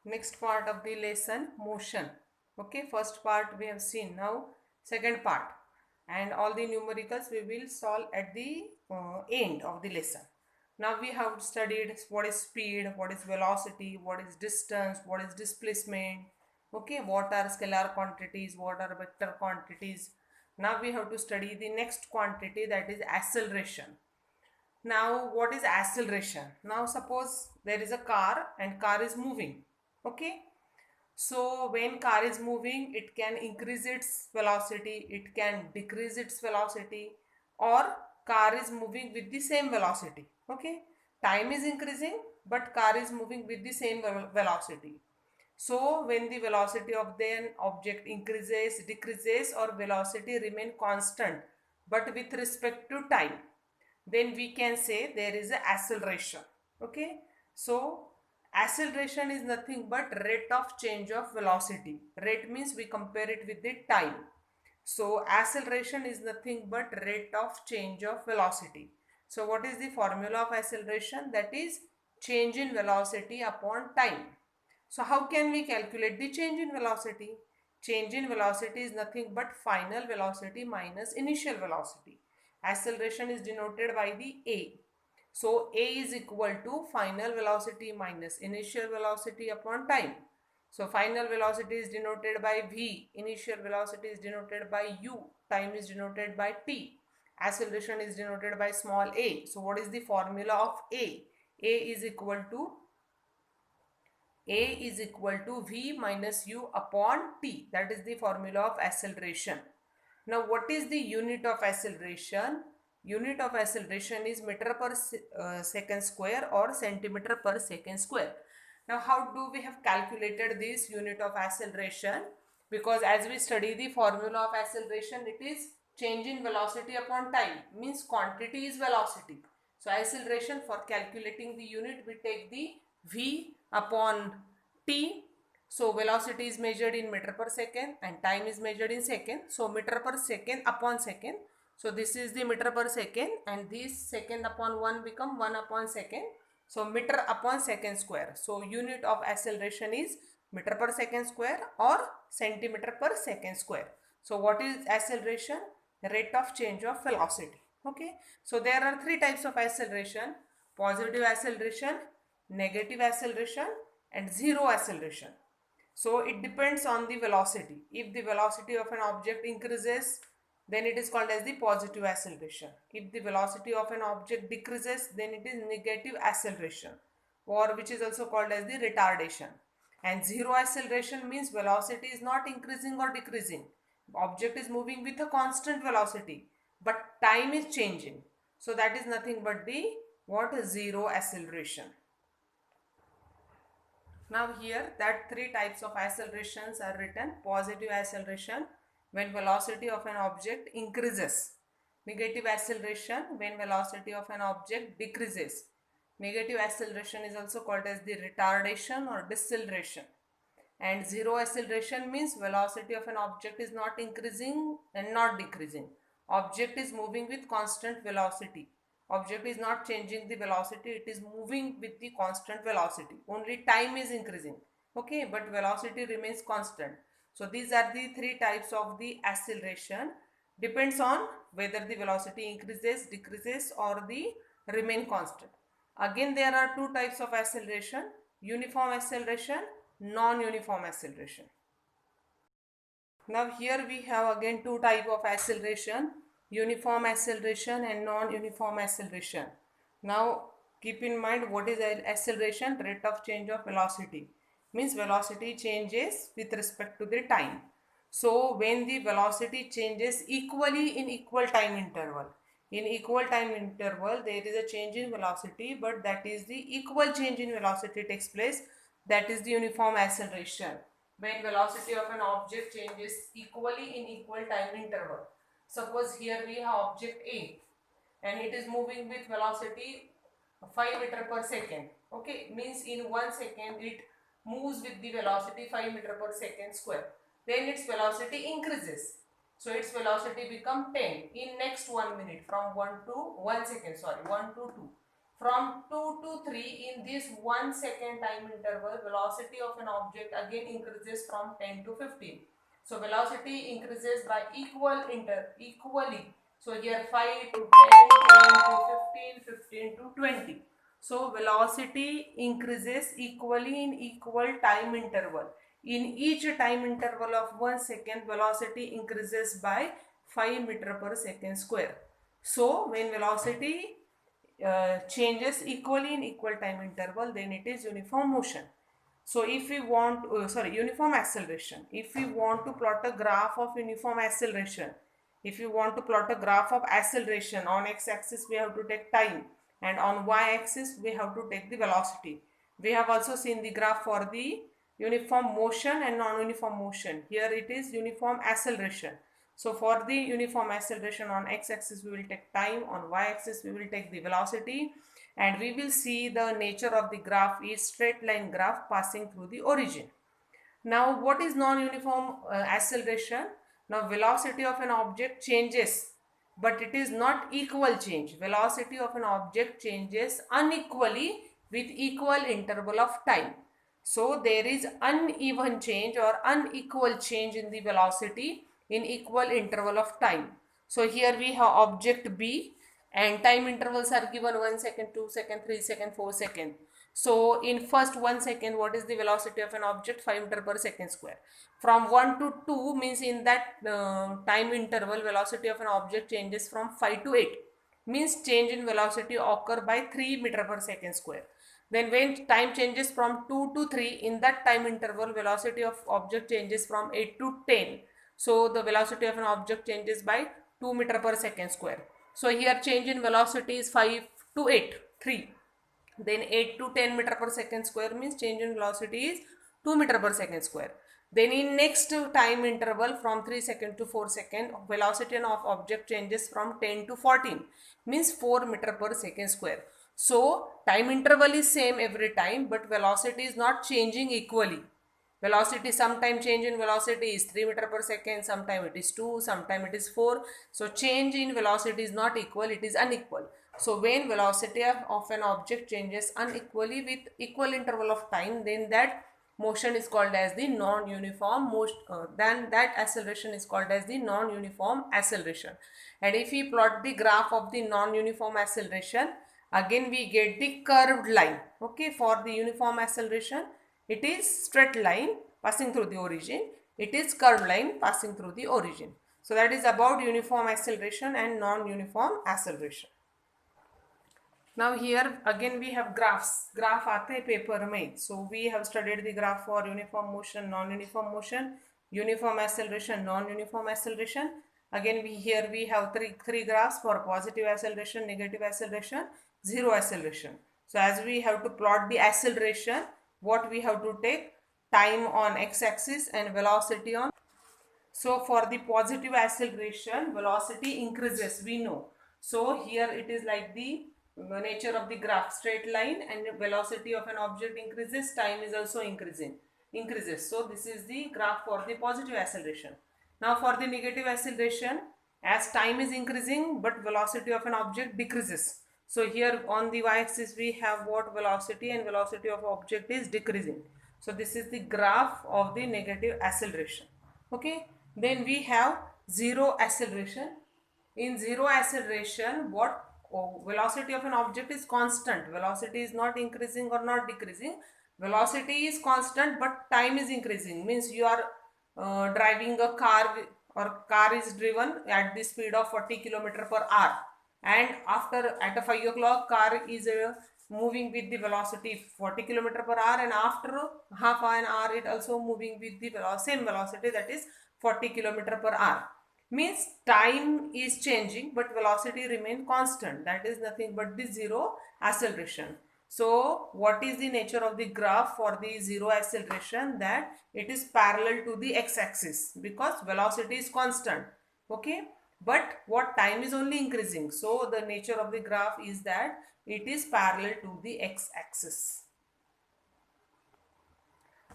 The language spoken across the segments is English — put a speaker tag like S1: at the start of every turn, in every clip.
S1: next part of the lesson, motion. Okay, first part we have seen. Now second part, and all the numericals we will solve at the end of the lesson. Now we have studied what is speed, what is velocity, what is distance, what is displacement. Okay, what are scalar quantities, what are vector quantities. Now we have to study the next quantity, that is acceleration. Now what is acceleration? Now suppose there is a car and car is moving. Okay, so when car is moving, it can increase its velocity, it can decrease its velocity, or car is moving with the same velocity. Okay, time is increasing but car is moving with the same velocity. So when the velocity of the object increases, decreases, or velocity remain constant but with respect to time, then we can say there is a acceleration. Okay, so acceleration is nothing but rate of change of velocity. Rate means we compare it with the time. So acceleration is nothing but rate of change of velocity. So what is the formula of acceleration? That is change in velocity upon time. So how can we calculate the change in velocity? Change in velocity is nothing but final velocity minus initial velocity. Acceleration is denoted by the A. So A is equal to final velocity minus initial velocity upon time. So final velocity is denoted by V, initial velocity is denoted by U, time is denoted by T. Acceleration is denoted by small a. So what is the formula of A? A is equal to V minus U upon T. That is the formula of acceleration. Now what is the unit of acceleration? Unit of acceleration is meter per second square or centimeter per second square. Now how do we have calculated this unit of acceleration? Because as we study the formula of acceleration, it is change in velocity upon time, means quantity is velocity. So acceleration, for calculating the unit, we take the V upon T. So velocity is measured in meter per second and time is measured in second. So meter per second upon second. So this is the meter per second and this second upon 1 become 1 upon second. So meter upon second square. So unit of acceleration is meter per second square or centimeter per second square. So what is acceleration? Rate of change of velocity. Okay. So there are three types of acceleration: positive acceleration, negative acceleration, and zero acceleration. So it depends on the velocity. If the velocity of an object increases, then it is called as the positive acceleration. If the velocity of an object decreases, then it is negative acceleration, or which is also called as the retardation. And zero acceleration means velocity is not increasing or decreasing. Object is moving with a constant velocity, but time is changing. So that is nothing but the what? Zero acceleration. Now here that three types of accelerations are written. Positive acceleration, when velocity of an object increases. Negative acceleration, when velocity of an object decreases. Negative acceleration is also called as the retardation or deceleration. And zero acceleration means velocity of an object is not increasing and not decreasing. Object is moving with constant velocity. Object is not changing the velocity, it is moving with the constant velocity. Only time is increasing. Okay, but velocity remains constant. So these are the three types of the acceleration. Depends on whether the velocity increases, decreases, or the remain constant. Again, there are two types of acceleration: uniform acceleration, non-uniform acceleration. Now here we have again two type of acceleration: uniform acceleration and non-uniform acceleration. Now keep in mind, what is acceleration? Rate of change of velocity, means velocity changes with respect to the time. So when the velocity changes equally in equal time interval, in equal time interval there is a change in velocity, but that is the equal change in velocity takes place, that is the uniform acceleration. When velocity of an object changes equally in equal time interval. Suppose here we have object A and it is moving with velocity 5 meter per second. Okay, means in 1 second it moves with the velocity 5 meter per second square. Then its velocity increases. So its velocity become 10 in next 1 minute, from 1 to 1 second, sorry, 1 to 2. From 2 to 3 in this 1 second time interval, velocity of an object again increases from 10 to 15. So velocity increases by equally. So here 5 to 10, 10 to 15, 15 to 20. So velocity increases equally in equal time interval. In each time interval of 1 second, velocity increases by 5 meter per second square. So when velocity changes equally in equal time interval, then it is uniform motion. So if we want, uniform acceleration. If we want to plot a graph of uniform acceleration, if you want to plot a graph of acceleration, on x-axis we have to take time and on y-axis we have to take the velocity. We have also seen the graph for the uniform motion and non-uniform motion. Here it is uniform acceleration. So for the uniform acceleration, on x-axis we will take time, on y-axis we will take the velocity, and we will see the nature of the graph is straight line graph passing through the origin. Now what is non-uniform acceleration? Now velocity of an object changes, but it is not equal change. Velocity of an object changes unequally with equal interval of time. So there is uneven change or unequal change in the velocity in equal interval of time. So here we have object B and time intervals are given 1 second, 2 second, 3 second, 4 second. So in first 1 second, what is the velocity of an object? 5 meter per second square. From 1 to 2 means in that time interval, velocity of an object changes from 5 to 8. Means change in velocity occur by 3 meter per second square. Then when time changes from 2 to 3, in that time interval, velocity of object changes from 8 to 10. So the velocity of an object changes by 2 meter per second square. So here change in velocity is 5 to 8, 3. Then 8 to 10 meter per second square means change in velocity is 2 meter per second square. Then in next time interval from 3 second to 4 second, velocity of object changes from 10 to 14 means 4 meter per second square. So time interval is same every time, but velocity is not changing equally. Velocity, sometime change in velocity is 3 meter per second, sometime it is 2, sometime it is 4. So change in velocity is not equal, it is unequal. So when velocity of an object changes unequally with equal interval of time, then that motion is called as the non-uniform motion, then that acceleration is called as the non-uniform acceleration. And if we plot the graph of the non-uniform acceleration, again we get the curved line. Okay, for the uniform acceleration, it is straight line passing through the origin. It is curved line passing through the origin. So that is about uniform acceleration and non-uniform acceleration. Now here again we have graphs. Graph aate hai paper mein. So we have studied the graph for uniform motion, non-uniform motion, uniform acceleration, non-uniform acceleration. Again here we have three graphs for positive acceleration, negative acceleration, zero acceleration. So as we have to plot the acceleration, what we have to take? Time on x-axis and velocity on. So for the positive acceleration, velocity increases, we know. So here it is like the nature of the graph, straight line, and velocity of an object increases, time is also increases. So this is the graph for the positive acceleration. Now for the negative acceleration, as time is increasing but velocity of an object decreases. So here on the y-axis we have what? Velocity, and velocity of object is decreasing. So this is the graph of the negative acceleration. Okay, then we have zero acceleration. In zero acceleration, what? Velocity of an object is constant. Velocity is not increasing or not decreasing. Velocity is constant but time is increasing. Means you are driving a car, or car is driven at the speed of 40 km per hour, and after at a 5 o'clock car is moving with the velocity 40 km per hour, and after half an hour it also moving with the same velocity, that is 40 km per hour. Means time is changing but velocity remain constant, that is nothing but the zero acceleration. So what is the nature of the graph for the zero acceleration? That it is parallel to the x-axis because velocity is constant. Okay, but what? Time is only increasing. So the nature of the graph is that it is parallel to the x-axis.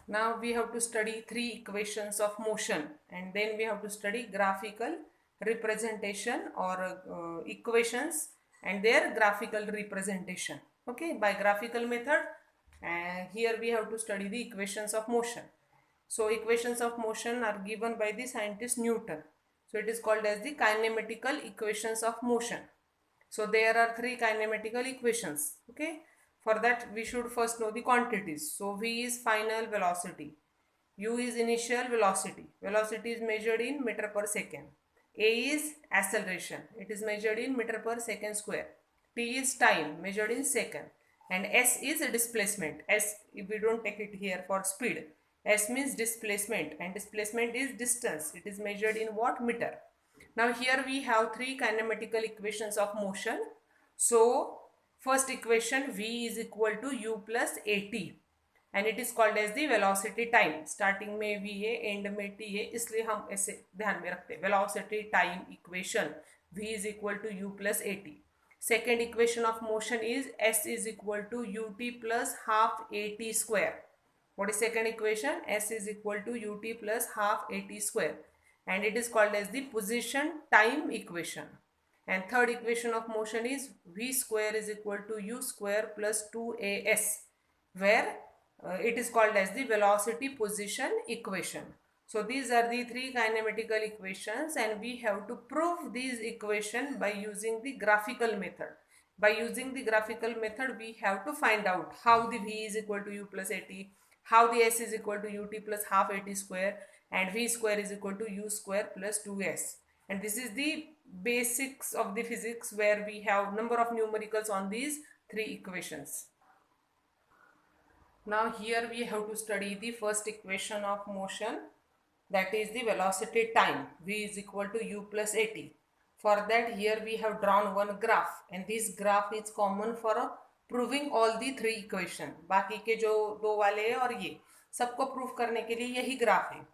S1: Now we have to study three equations of motion, and then we have to study graphical representation or equations and their graphical representation. okay, by graphical method. And here we have to study the equations of motion. So equations of motion are given by the scientist Newton. So it is called as the kinematical equations of motion. So there are three kinematical equations. Okay. For that we should first know the quantities. So V is final velocity. U is initial velocity. Velocity is measured in meter per second. A is acceleration. It is measured in meter per second square. T is time measured in second. And S is displacement. S, if we don't take it here for speed. S means displacement, and displacement is distance. It is measured in what? Meter. Now here we have three kinematical equations of motion. So first equation, V is equal to U plus AT, and it is called as the velocity time. Starting में V है, end में T है, इसलिए हम ऐसे ध्यान में रखते हैं. Velocity time equation, V is equal to U plus AT. Second equation of motion is S is equal to UT plus half AT square. What is second equation? S is equal to UT plus half AT square, and it is called as the position time equation. And third equation of motion is V square is equal to U square plus 2AS, where it is called as the velocity position equation. So these are the three kinematical equations, and we have to prove these equations by using the graphical method. By using the graphical method, we have to find out how the V is equal to U plus AT, how the S is equal to UT plus half AT square, and V square is equal to U square plus 2S. And this is the basics of the physics, where we have number of numericals on these three equations. Now here we have to study the first equation of motion, that is the velocity time. V is equal to U plus AT. For that, here we have drawn one graph, and this graph is common for proving all the three equation. बाकी के जो दो वाले हैं और ये सबको prove करने के लिए यही ग्राफ है.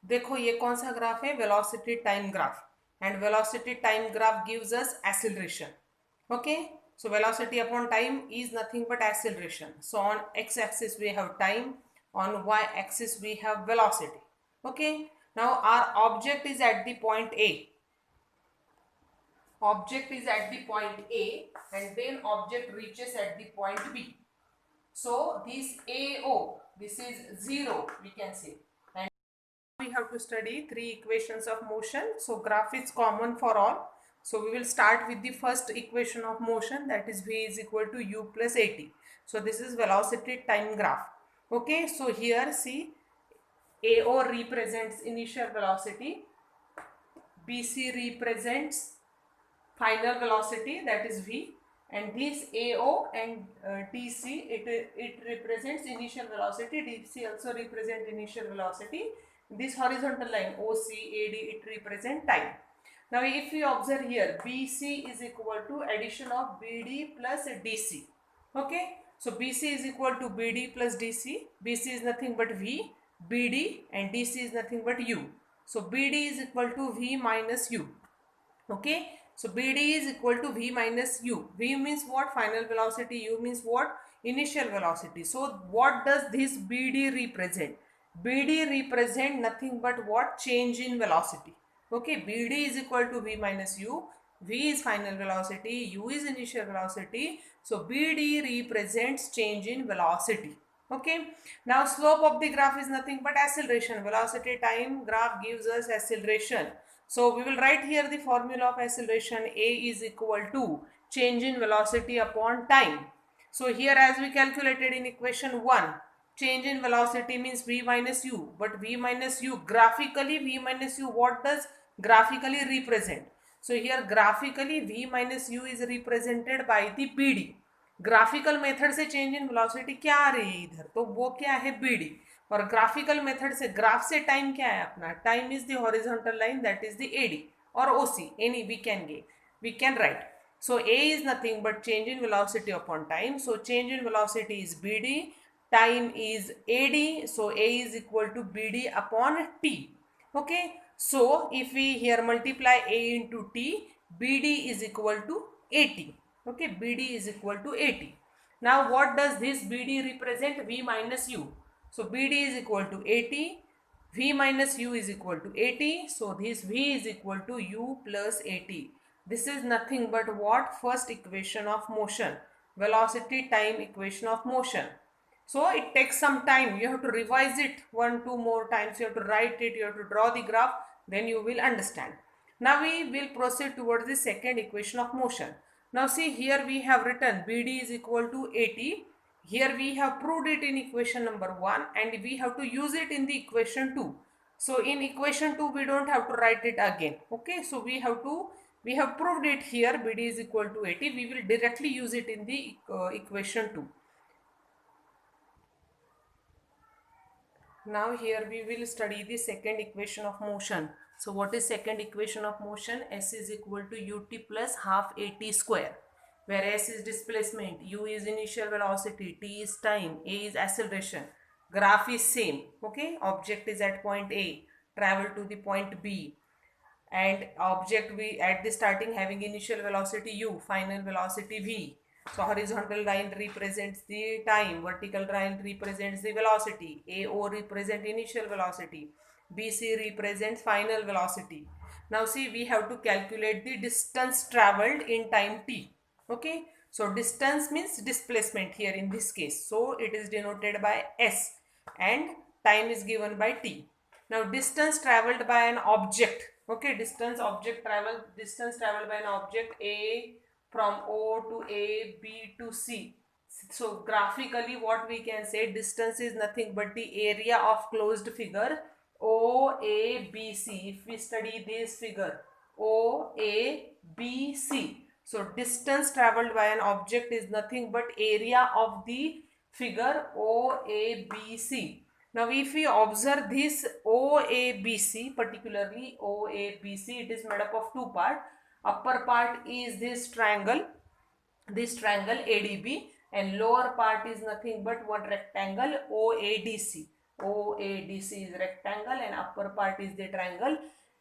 S1: देखो ये कौन सा ग्राफ है? Velocity time graph. And velocity time graph gives us acceleration. Okay, so velocity upon time is nothing but acceleration. So on x-axis we have time, on y-axis we have velocity. Okay, now our object is at the point A. Object is at the point A, and then object reaches at the point B. So this AO, this is 0, we can say. And we have to study three equations of motion. So graph is common for all. So we will start with the first equation of motion, that is V is equal to U plus AT. So this is velocity time graph. Okay, so here see, AO represents initial velocity, BC represents final velocity, that is V, and this AO and DC, it represents initial velocity, DC also represents initial velocity. This horizontal line OC, AD, it represents time. Now if we observe here, BC is equal to addition of BD plus DC. Okay, so BC is equal to BD plus DC. BC is nothing but V, BD, and DC is nothing but U. So BD is equal to V minus U. Okay, so BD is equal to V minus U. V means what? Final velocity. U means what? Initial velocity. So what does this BD represent? BD represent nothing but what? Change in velocity. Okay, BD is equal to V minus U. V is final velocity, U is initial velocity. So BD represents change in velocity. Okay, now slope of the graph is nothing but acceleration. Velocity time graph gives us acceleration. So we will write here the formula of acceleration. A is equal to change in velocity upon time. So here, as we calculated in equation 1, change in velocity means V minus U, but V minus U, graphically V minus U, what does graphically represent? So here graphically V minus U is represented by the BD. Graphical method से change in velocity क्या आ रही है इधर, तो वो क्या है? BD. और ग्राफिकल मेथड से, ग्राफ से टाइम क्या है अपना? Time is the horizontal line, that is the AD or OC, any we can write. So A is nothing but change in velocity upon time. So change in velocity is BD, time is AD, so A is equal to BD upon T. Okay, so if we here multiply A into T, BD is equal to AT. Okay, BD is equal to AT. Now what does this BD represent? V minus U. So BD is equal to AT, V minus U is equal to AT, so this V is equal to U plus AT. This is nothing but what? First equation of motion. velocity time equation of motion. So it takes some time. You have to revise it 1-2 more times. You have to write it. You have to draw the graph. Then you will understand. Now we will proceed towards the second equation of motion. Now see, here we have written BD is equal to AT. Here we have proved it in equation number 1 and we have to use it in the equation 2. So in equation 2 we don't have to write it again. Okay, so we have proved it here. BD is equal to AT. We will directly use it in the equation 2. Now here we will study the second equation of motion. So what is second equation of motion? S is equal to ut plus half at square, where S is displacement, u is initial velocity, t is time, a is acceleration. Graph is same. Okay, object is at point A, travel to the point B, and object we at the starting having initial velocity u, final velocity v. So horizontal line represents the time, vertical line represents the velocity, AO represent initial velocity, BC represents final velocity. Now see, we have to calculate the distance traveled in time t. Okay, so distance means displacement here in this case, so it is denoted by S and time is given by t. Now distance traveled by an object. Okay, distance traveled by an object A from O to A, B to C. So graphically what we can say, distance is nothing but the area of closed figure OABC. If we study this figure OABC, so distance traveled by an object is nothing but area of the figure OABC. Now if we observe this OABC, particularly OABC, it is made up of two parts. Upper part is this triangle ADB, and lower part is nothing but one rectangle OADC. OADC is rectangle and upper part is the triangle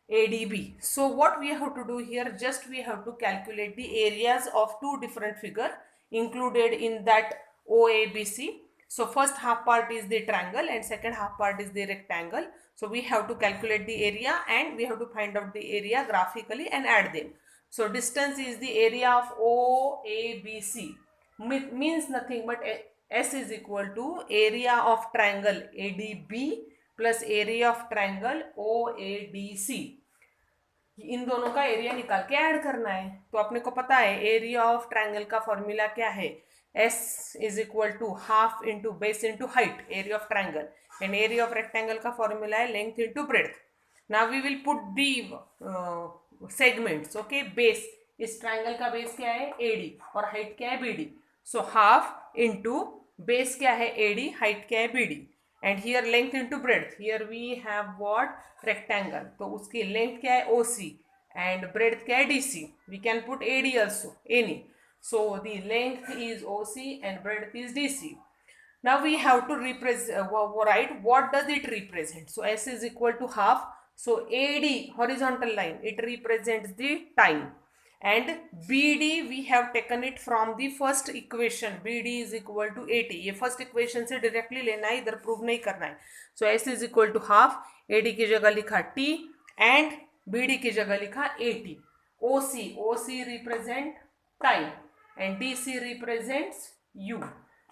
S1: ADB. So what we have to do here, just we have to calculate the areas of two different figures included in that OABC. So first half part is the triangle and second half part is the rectangle. So we have to calculate the area and we have to find out the area graphically and add them. So distance is the area of OABC, means nothing but S is equal to area of triangle ADB plus area of triangle OADC. इन दोनों का area निकाल के add करना है. तो अपने को पता है एरिया ऑफ ट्रायंगल का फॉर्मूला क्या है, S is equal to half into base into height, area of triangle, and area of rectangle का फॉर्मूला है length into breadth. Now we will put the segments. Okay, base, इस triangle का base क्या है AD और height क्या है BD. So half into base क्या है AD, height क्या है BD, and here length into breadth. Here we have what, rectangle, तो उसकी length क्या है OC and breadth क्या है DC. We can put AD also, any. So the length is OC and breadth is DC. Now we have to write what does it represent. So S is equal to half. So AD, horizontal line, it represents the time, and BD we have taken it from the first equation. BD is equal to AT. ये first equation से directly लेना है, इधर prove नहीं करना है. So S is equal to half. AD की जगह लिखा T and BD की जगह लिखा AT. OC represent time and DC represents U.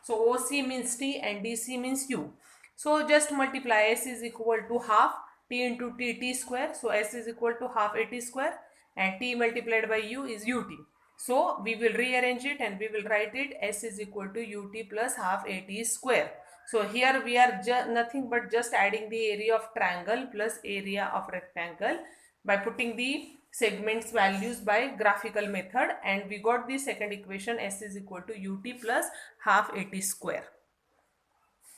S1: So OC means T and DC means U. So just multiply. S is equal to half T into T square. So S is equal to half AT square and T multiplied by U is UT. So we will rearrange it and we will write it S is equal to UT plus half AT square. So here we are nothing but just adding the area of triangle plus area of rectangle by putting the segments values by graphical method, and we got the second equation S is equal to UT plus half AT square.